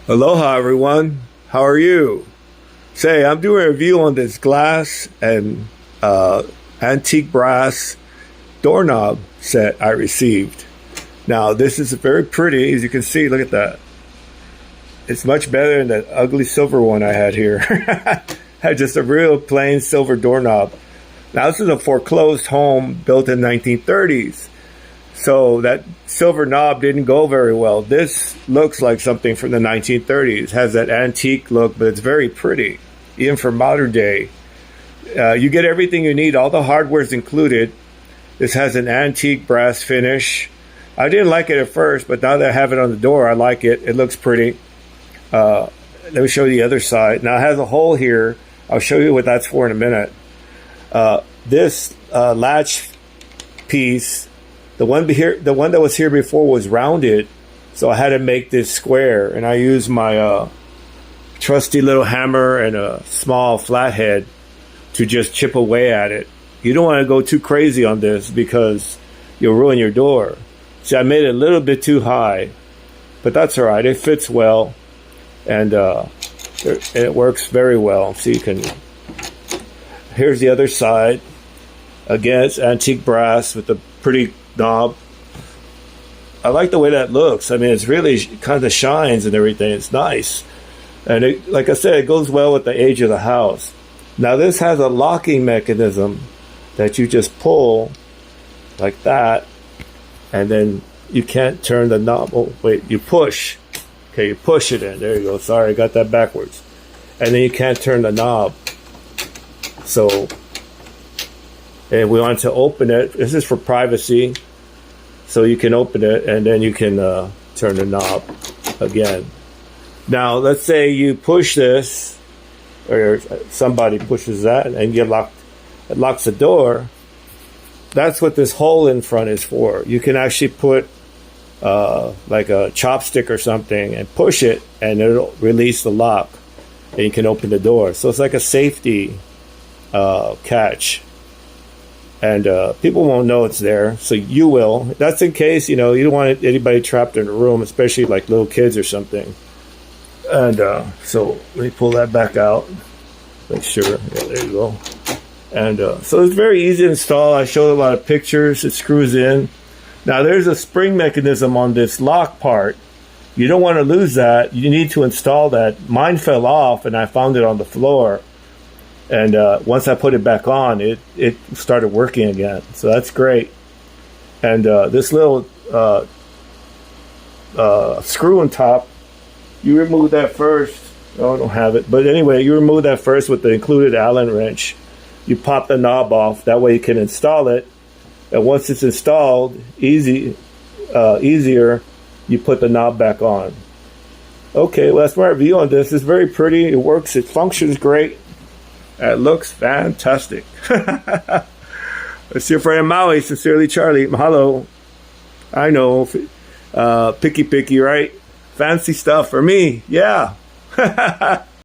Aloha everyone, how are you? Say, I'm doing a review on this glass and antique brass doorknob set I received. Now this is very pretty, as you can see, look at that. It's much better than that ugly silver one I had here. Had just a real plain silver doorknob. Now this is a foreclosed home built in 1930s. So that silver knob didn't go very well. This looks like something from the 1930s. Has that antique look, but it's very pretty, even for modern day. You get everything you need. All the hardware's included. This has an antique brass finish. I didn't like it at first, but now that I have it on the door, I like it. It looks pretty. Let me show you the other side. Now it has a hole here. I'll show you what that's for in a minute. This latch piece, the one that was here before was rounded, so I had to make this square, and I used my trusty little hammer and a small flathead to just chip away at it. You don't want to go too crazy on this because you'll ruin your door. See, I made it a little bit too high, but that's all right. It fits well, and it works very well. So you can. Here's the other side. Again, it's antique brass with a pretty knob. I like the way that looks. I mean, it's really kind of shines and everything. It's nice. And it, like I said, it goes well with the age of the house. Now this has a locking mechanism that you just pull like that, and then you can't turn the knob. Oh, wait, you push. Okay, you push it in. There you go. Sorry, I got that backwards. And then you can't turn the knob. So, and we want to open it. This is for privacy. So you can open it and then you can turn the knob again. Now, let's say you push this, or somebody pushes that, and it locks the door. That's what this hole in front is for. You can actually put like a chopstick or something and push it, and it'll release the lock, and you can open the door. So it's like a safety catch. And people won't know it's there, so you will. That's in case, you don't want anybody trapped in a room, especially like little kids or something. And so let me pull that back out. Make sure. Yeah, there you go. And so it's very easy to install. I showed a lot of pictures. It screws in. Now there's a spring mechanism on this lock part. You don't want to lose that. You need to install that. Mine fell off, and I found it on the floor. And once I put it back on, it started working again. So that's great. And this little screw on top, you remove that first. Oh, I don't have it. But anyway, you remove that first with the included Allen wrench. You pop the knob off. That way you can install it. And once it's installed, easier, you put the knob back on. Okay, well, that's my review on this. It's very pretty. It works. It functions great. It looks fantastic. It's your friend Maui, sincerely Charlie. Mahalo. I know, picky, right? Fancy stuff for me, yeah.